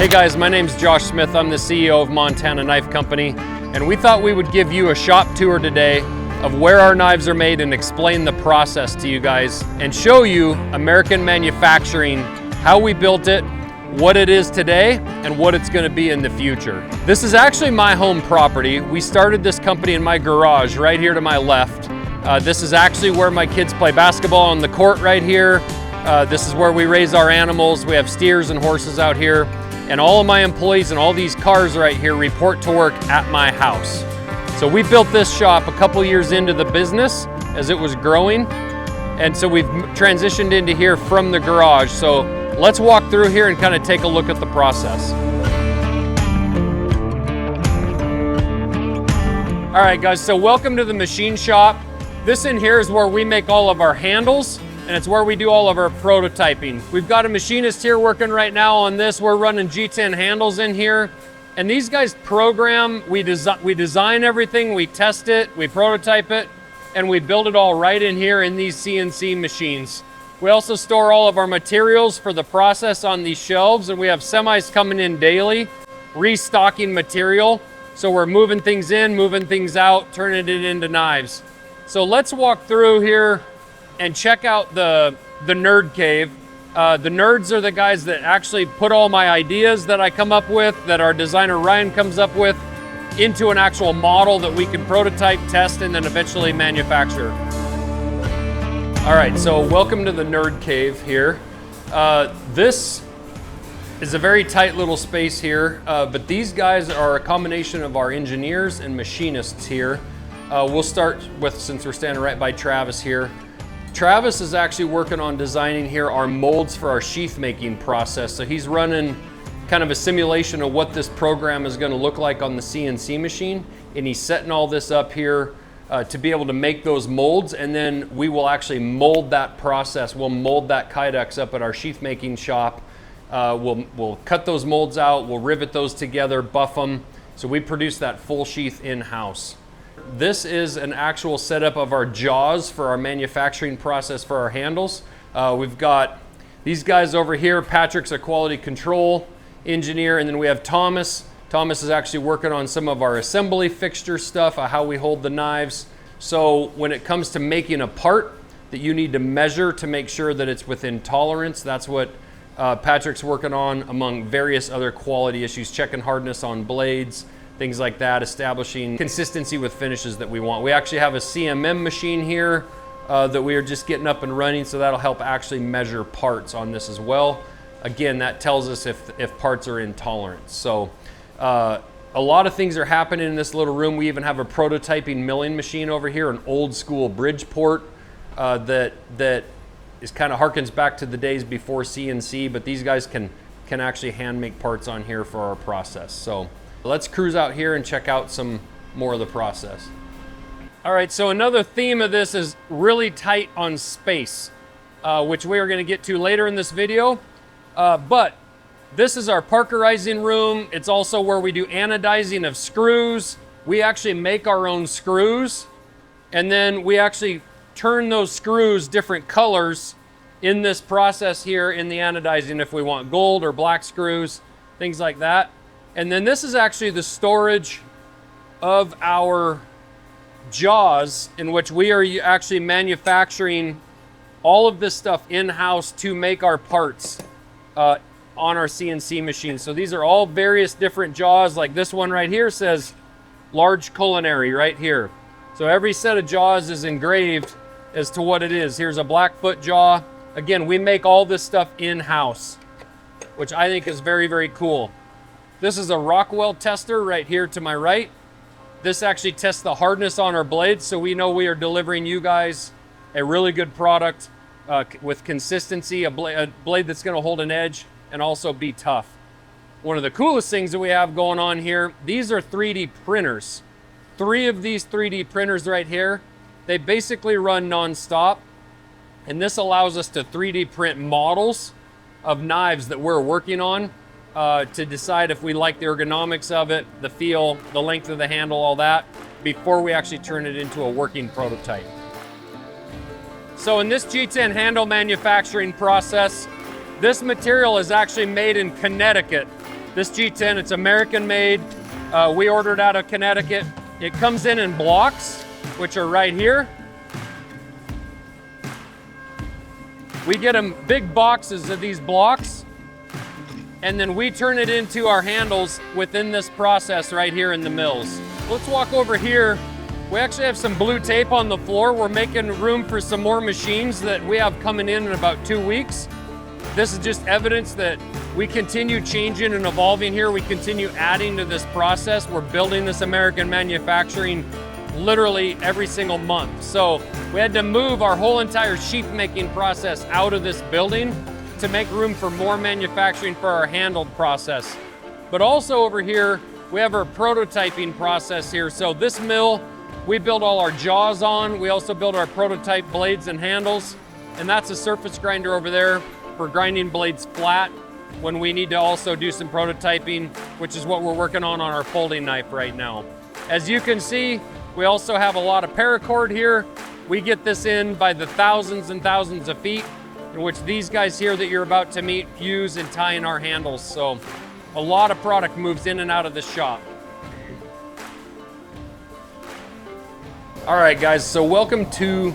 Hey guys, my name's Josh Smith. I'm the CEO of Montana Knife Company, and we thought we would give you a shop tour today of where our knives are made and explain the process to you guys and show you American manufacturing, how we built it, what it is today, and what it's going to be in the future. This is actually my home property. We started this company in my garage right here to my left. This is actually where my kids play basketball on the court right here. This is where we raise our animals. We have steers and horses out here. And all of my employees and all these cars right here report to work at my house. So we built this shop a couple years into the business as it was growing. And so we've transitioned into here from the garage. So let's walk through here and kind of take a look at the process. All right guys, so welcome to the machine shop. This in here is where we make all of our handles, and it's where we do all of our prototyping. We've got a machinist here working right now on this. We're running G10 handles in here. And these guys program, we design everything, we test it, we prototype it, and we build it all right in here in these CNC machines. We also store all of our materials for the process on these shelves, and we have semis coming in daily, restocking material. So we're moving things in, moving things out, turning it into knives. So let's walk through here and check out the nerd cave. The nerds are the guys that actually put all my ideas that I come up with, that our designer Ryan comes up with, into an actual model that we can prototype, test, and then eventually manufacture. All right, so welcome to the nerd cave here. This is a very tight little space here, but these guys are a combination of our engineers and machinists here. We'll start with, since we're standing right by Travis here. Travis is actually working on designing here our molds for our sheath making process. So he's running kind of a simulation of what this program is going to look like on the CNC machine. And he's setting all this up here to be able to make those molds. And then we will actually mold that process. We'll mold that kydex up at our sheath making shop. We'll cut those molds out. We'll rivet those together, buff them. So we produce that full sheath in-house. This is an actual setup of our jaws for our manufacturing process for our handles. We've got these guys over here. Patrick's a quality control engineer, and then we have Thomas. Thomas is actually working on some of our assembly fixture stuff, how we hold the knives. So when it comes to making a part that you need to measure to make sure that it's within tolerance, that's what Patrick's working on, among various other quality issues, checking hardness on blades, things like that, establishing consistency with finishes that we want. We actually have a CMM machine here that we are just getting up and running, so that'll help actually measure parts on this as well. Again, that tells us if parts are in tolerance. So a lot of things are happening in this little room. We even have a prototyping milling machine over here, an old school Bridgeport that is kind of harkens back to the days before CNC, but these guys can actually hand make parts on here for our process. So let's cruise out here and check out some more of the process. All right, so another theme of this is really tight on space, which we are going to get to later in this video. But this is our parkerizing room. It's also where we do anodizing of screws. We actually make our own screws, and then we actually turn those screws different colors in this process here in the anodizing if we want gold or black screws, things like that. And then this is actually the storage of our jaws, in which we are actually manufacturing all of this stuff in-house to make our parts on our CNC machine. So these are all various different jaws. Like this one right here says large culinary right here. So every set of jaws is engraved as to what it is. Here's a Blackfoot jaw. Again, we make all this stuff in-house, which I think is very, very cool. This is a Rockwell tester right here to my right. This actually tests the hardness on our blades, so we know we are delivering you guys a really good product with consistency, a blade that's going to hold an edge and also be tough. One of the coolest things that we have going on here, these are 3D printers. 3 of these 3D printers right here, they basically run non-stop, and this allows us to 3D print models of knives that we're working on to decide if we like the ergonomics of it, the feel, the length of the handle, all that, before we actually turn it into a working prototype. So in this G10 handle manufacturing process, this material is actually made in Connecticut. This G10, it's American made. We ordered out of Connecticut. It comes in blocks, which are right here. We get them big boxes of these blocks, and then we turn it into our handles within this process right here in the mills. Let's walk over here. We actually have some blue tape on the floor. We're making room for some more machines that we have coming in about 2 weeks. This is just evidence that we continue changing and evolving here. We continue adding to this process. We're building this American manufacturing literally every single month. So we had to move our whole entire sheep making process out of this building to make room for more manufacturing for our handled process. But also over here, we have our prototyping process here. So this mill, we build all our jaws on. We also build our prototype blades and handles. And that's a surface grinder over there for grinding blades flat when we need to also do some prototyping, which is what we're working on our folding knife right now. As you can see, we also have a lot of paracord here. We get this in by the thousands and thousands of feet, in which these guys here that you're about to meet fuse and tie in our handles. So a lot of product moves in and out of the shop. All right, guys, so welcome to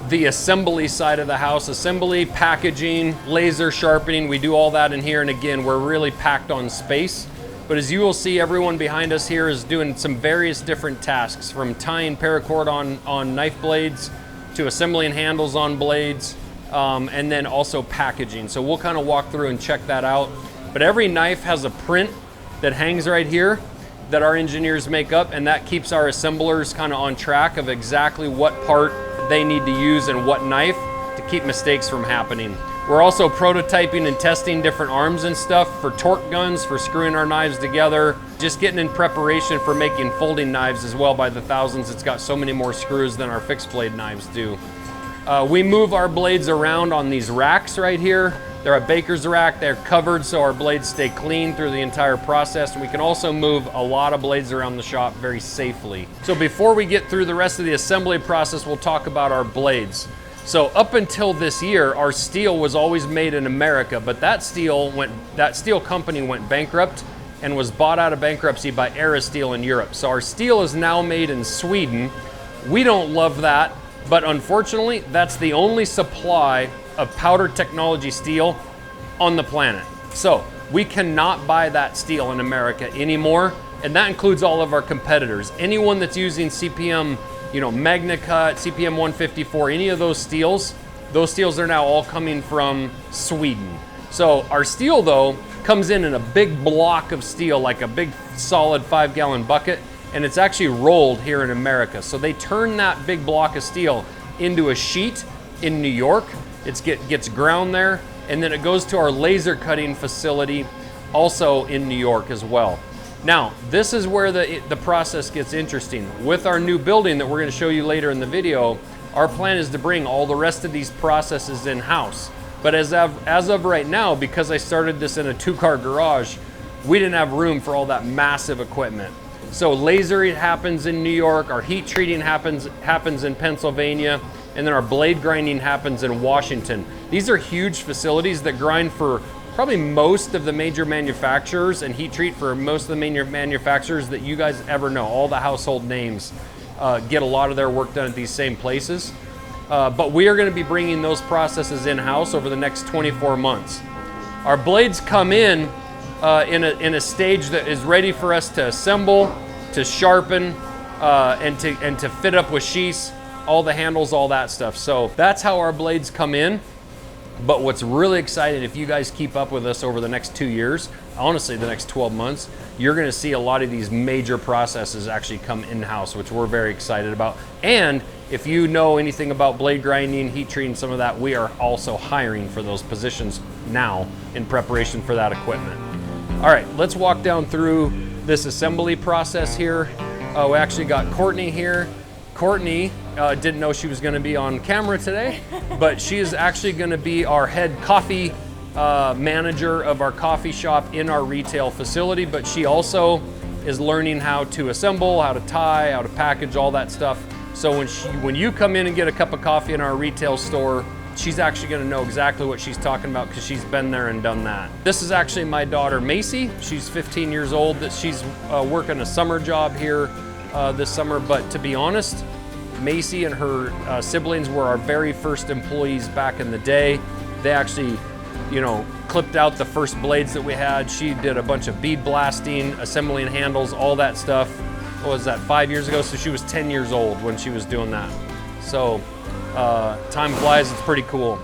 the assembly side of the house. Assembly, packaging, laser sharpening, we do all that in here. And again, we're really packed on space. But as you will see, everyone behind us here is doing some various different tasks, from tying paracord on knife blades to assembling handles on blades, and then also packaging. So we'll kind of walk through and check that out. But every knife has a print that hangs right here that our engineers make up, and that keeps our assemblers kind of on track of exactly what part they need to use and what knife to keep mistakes from happening. We're also prototyping and testing different arms and stuff for torque guns, for screwing our knives together, just getting in preparation for making folding knives as well by the thousands. It's got so many more screws than our fixed blade knives do. We move our blades around on these racks right here. They're a baker's rack. They're covered so our blades stay clean through the entire process. And we can also move a lot of blades around the shop very safely. So before we get through the rest of the assembly process, we'll talk about our blades. So up until this year, our steel was always made in America, but that steel company went bankrupt and was bought out of bankruptcy by Steel in Europe. So our steel is now made in Sweden. We don't love that, but unfortunately, that's the only supply of powder technology steel on the planet. So we cannot buy that steel in America anymore, and that includes all of our competitors. Anyone that's using CPM, MagnaCut, CPM 154, any of those steels are now all coming from Sweden. So our steel, though, comes in a big block of steel, like a big solid 5-gallon bucket, and it's actually rolled here in America. So they turn that big block of steel into a sheet in New York. It gets ground there, and then it goes to our laser cutting facility also in New York as well. Now, this is where the process gets interesting. With our new building that we're going to show you later in the video, our plan is to bring all the rest of these processes in-house. But as of right now, because I started this in a 2-car garage, we didn't have room for all that massive equipment. So lasering happens in New York, our heat treating happens in Pennsylvania, and then our blade grinding happens in Washington. These are huge facilities that grind for probably most of the major manufacturers and heat treat for most of the major manufacturers that you guys ever know. All the household names get a lot of their work done at these same places. But we are going to be bringing those processes in-house over the next 24 months. Our blades come in a stage that is ready for us to assemble, to sharpen, and to fit up with sheaths, all the handles, all that stuff. So that's how our blades come in. But what's really exciting, if you guys keep up with us over the next 2 years, honestly the next 12 months, you're gonna see a lot of these major processes actually come in-house, which we're very excited about. And if you know anything about blade grinding, heat treating, some of that, we are also hiring for those positions now in preparation for that equipment. All right, let's walk down through this assembly process here. We actually got Courtney here. Courtney didn't know she was going to be on camera today, but she is actually going to be our head coffee manager of our coffee shop in our retail facility, but she also is learning how to assemble, how to tie, how to package, all that stuff. So when you come in and get a cup of coffee in our retail store, she's actually gonna know exactly what she's talking about because she's been there and done that. This is actually my daughter, Macy. She's 15 years old. She's working a summer job here this summer, but to be honest, Macy and her siblings were our very first employees back in the day. They actually, you know, clipped out the first blades that we had. She did a bunch of bead blasting, assembling handles, all that stuff. What was that, 5 years ago? So she was 10 years old when she was doing that. So time flies, it's pretty cool.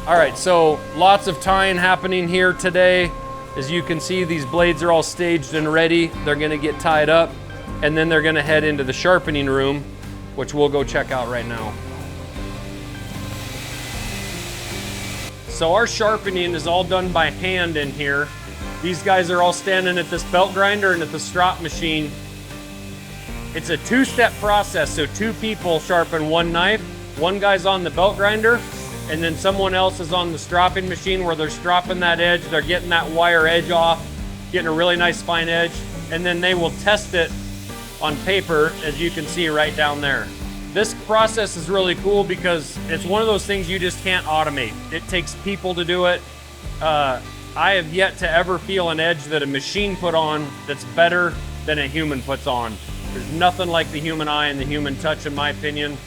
All right, so lots of tying happening here today. As you can see, these blades are all staged and ready. They're gonna get tied up, and then they're gonna head into the sharpening room, which we'll go check out right now. So our sharpening is all done by hand in here. These guys are all standing at this belt grinder and at the strop machine. It's a two-step process, so two people sharpen one knife. One guy's on the belt grinder, and then someone else is on the stropping machine where they're stropping that edge, they're getting that wire edge off, getting a really nice fine edge, and then they will test it on paper, as you can see right down there. This process is really cool because it's one of those things you just can't automate. It takes people to do it. I have yet to ever feel an edge that a machine put on that's better than a human puts on. There's nothing like the human eye and the human touch, in my opinion.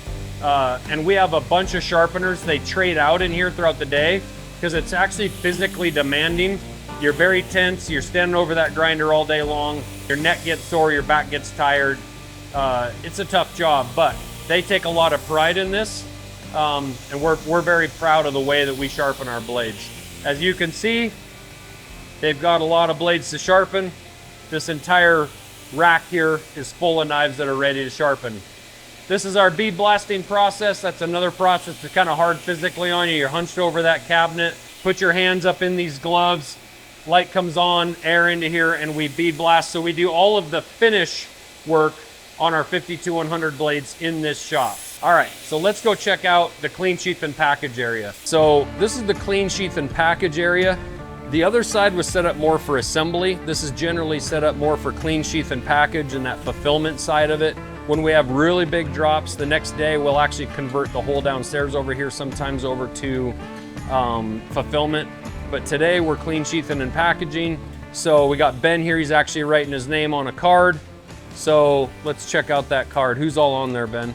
And we have a bunch of sharpeners. They trade out in here throughout the day because it's actually physically demanding. You're very tense. You're standing over that grinder all day long. Your neck gets sore, your back gets tired. It's a tough job, but they take a lot of pride in this, and we're very proud of the way that we sharpen our blades. As you can see, they've got a lot of blades to sharpen. This entire rack here is full of knives that are ready to sharpen. This is our bead blasting process. That's another process that's kind of hard physically on you. You're hunched over that cabinet. Put your hands up in these gloves. Light comes on, air into here, and we bead blast. So we do all of the finish work on our 52-100 blades in this shop. All right, so let's go check out the clean sheath and package area. So this is the clean sheath and package area. The other side was set up more for assembly. This is generally set up more for clean sheath and package and that fulfillment side of it. When we have really big drops, the next day we'll actually convert the whole downstairs over here sometimes over to fulfillment. But today we're clean sheathing and packaging. So we got Ben here, he's actually writing his name on a card. So let's check out that card. Who's all on there, Ben?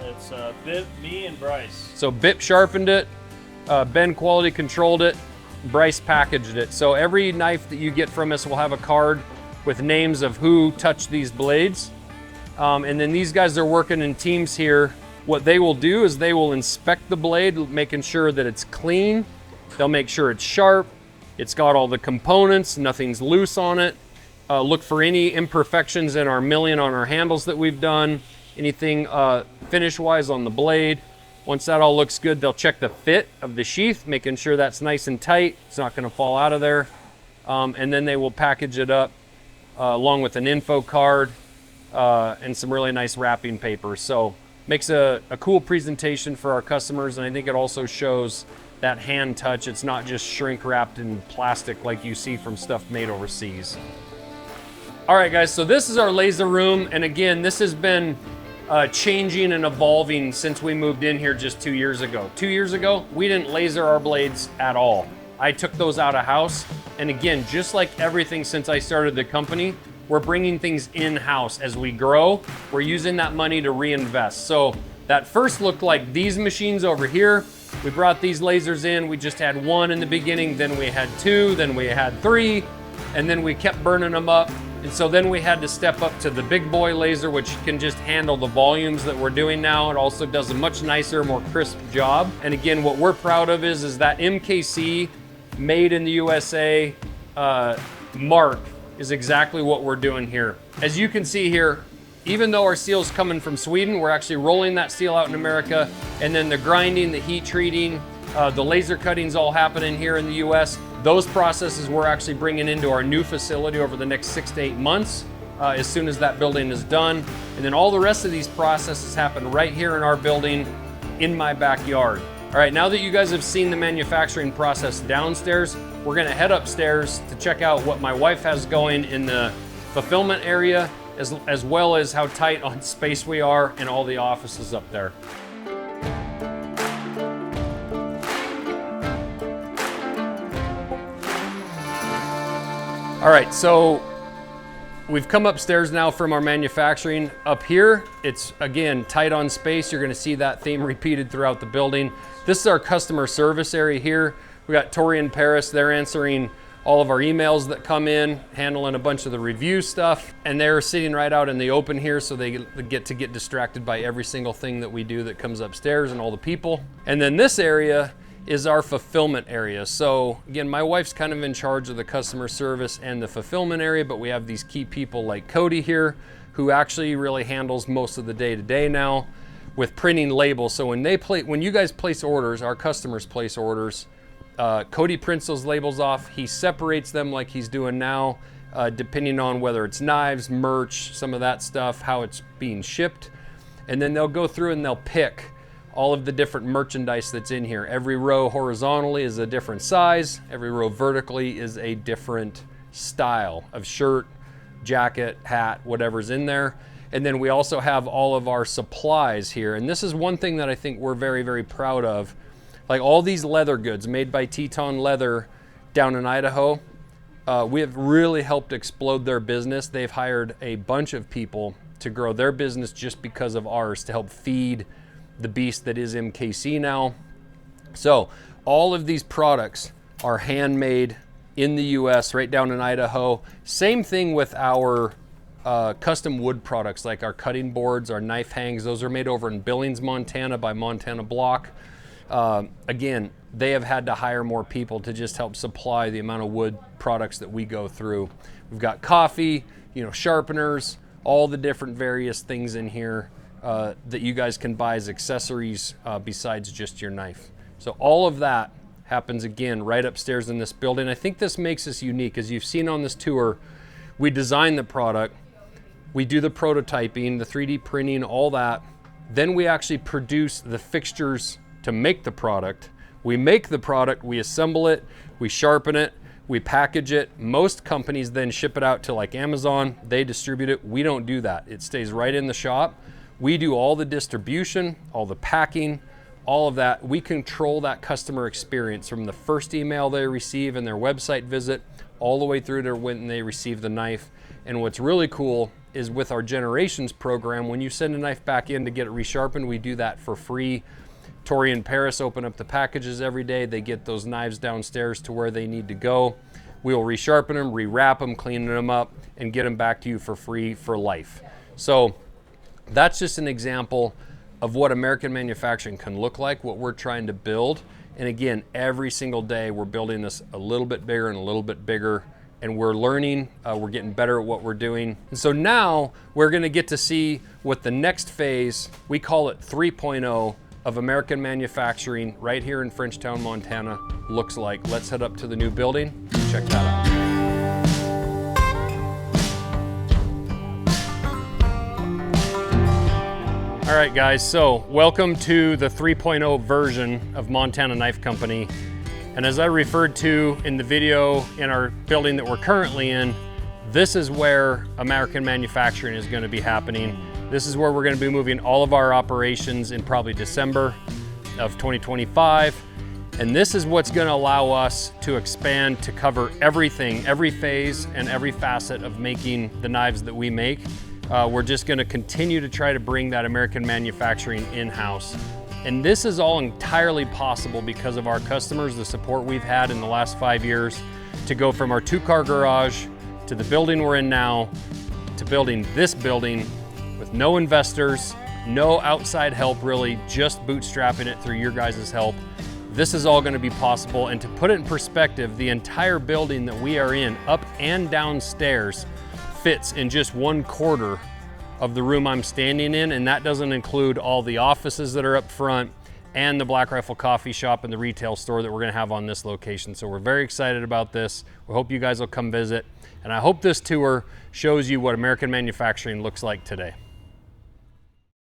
It's Bip, me, and Bryce. So Bip sharpened it, Ben quality controlled it, Bryce packaged it. So every knife that you get from us will have a card with names of who touched these blades. And then these guys are working in teams here. What they will do is they will inspect the blade, making sure that it's clean. They'll make sure it's sharp. It's got all the components, nothing's loose on it. Look for any imperfections in our milling on our handles that we've done, anything finish-wise on the blade. Once that all looks good, they'll check the fit of the sheath, making sure that's nice and tight. It's not gonna fall out of there. And then they will package it up along with an info card and some really nice wrapping paper. So makes a cool presentation for our customers, and I think it also shows that hand touch. It's not just shrink wrapped in plastic like you see from stuff made overseas. All right, guys, so this is our laser room. And again, this has been changing and evolving since we moved in here just 2 years ago. 2 years ago, we didn't laser our blades at all. I took those out of house. And again, just like everything since I started the company, we're bringing things in-house. As we grow, we're using that money to reinvest. So that first looked like these machines over here. We brought these lasers in. We just had one in the beginning, then we had two, then we had three, and then we kept burning them up. And so then we had to step up to the big boy laser, which can just handle the volumes that we're doing now. It also does a much nicer, more crisp job. And again, what we're proud of is that MKC, made in the USA mark is exactly what we're doing here. As you can see here, even though our steel's coming from Sweden, we're actually rolling that steel out in America, and then the grinding, the heat treating, the laser cutting's all happening here in the US. Those processes we're actually bringing into our new facility over the next 6 to 8 months, as soon as that building is done. And then all the rest of these processes happen right here in our building, in my backyard. All right, now that you guys have seen the manufacturing process downstairs, we're gonna head upstairs to check out what my wife has going in the fulfillment area, as well as how tight on space we are in all the offices up there. All right, so we've come upstairs now from our manufacturing. Up here, it's again tight on space. You're gonna see that theme repeated throughout the building. This is our customer service area here. We got Tori and Paris. They're answering all of our emails that come in, handling a bunch of the review stuff, and they're sitting right out in the open here, so they get distracted by every single thing that we do that comes upstairs and all the people. And then this area is our fulfillment area. So again, my wife's kind of in charge of the customer service and the fulfillment area, but we have these key people like Cody here, who actually really handles most of the day-to-day now with printing labels. So when you guys place orders, our customers place orders, Cody prints those labels off. He separates them like he's doing now, depending on whether it's knives, merch, some of that stuff, how it's being shipped. And then they'll go through and they'll pick all of the different merchandise that's in here. Every row horizontally is a different size. Every row vertically is a different style of shirt, jacket, hat, whatever's in there. And then we also have all of our supplies here. And this is one thing that I think we're very, very proud of. Like all these leather goods made by Teton Leather down in Idaho, we have really helped explode their business. They've hired a bunch of people to grow their business just because of ours, to help feed the beast that is MKC now. So all of these products are handmade in the US, right down in Idaho. Same thing with our custom wood products, like our cutting boards, our knife hangs. Those are made over in Billings, Montana by Montana Block. Again, they have had to hire more people to just help supply the amount of wood products that we go through. We've got coffee, sharpeners, all the different various things in here that you guys can buy as accessories besides just your knife. So all of that happens again right upstairs in this building. I think this makes us unique. As you've seen on this tour, we design the product, we do the prototyping, the 3D printing, all that. Then we actually produce the fixtures to make the product. We make the product, we assemble it, we sharpen it, we package it. Most companies then ship it out to like Amazon, they distribute it. We don't do that. It stays right in the shop. We do all the distribution, all the packing, all of that. We control that customer experience from the first email they receive and their website visit, all the way through to when they receive the knife. And what's really cool is with our Generations program, when you send a knife back in to get it resharpened, we do that for free. Tori and Paris open up the packages every day. They get those knives downstairs to where they need to go. We'll resharpen them, rewrap them, clean them up, and get them back to you for free for life. So that's just an example of what American manufacturing can look like, what we're trying to build. And again, every single day we're building this a little bit bigger and a little bit bigger, and we're learning, we're getting better at what we're doing. And so now we're gonna get to see what the next phase, we call it 3.0, of American manufacturing right here in Frenchtown, Montana looks like. Let's head up to the new building and check that out. All right guys, so welcome to the 3.0 version of Montana Knife Company. And as I referred to in the video in our building that we're currently in, this is where American manufacturing is going to be happening. This is where we're going to be moving all of our operations in probably December of 2025. And this is what's going to allow us to expand to cover everything, every phase and every facet of making the knives that we make. We're just going to continue to try to bring that American manufacturing in-house. And this is all entirely possible because of our customers, the support we've had in the last 5 years to go from our 2-car garage to the building we're in now to building this building with no investors, no outside help really, just bootstrapping it through your guys' help. This is all going to be possible. And to put it in perspective, the entire building that we are in, up and downstairs, fits in just 1/4 of the room I'm standing in, and that doesn't include all the offices that are up front and the Black Rifle Coffee Shop and the retail store that we're gonna have on this location. So we're very excited about this. We hope you guys will come visit, and I hope this tour shows you what American manufacturing looks like today.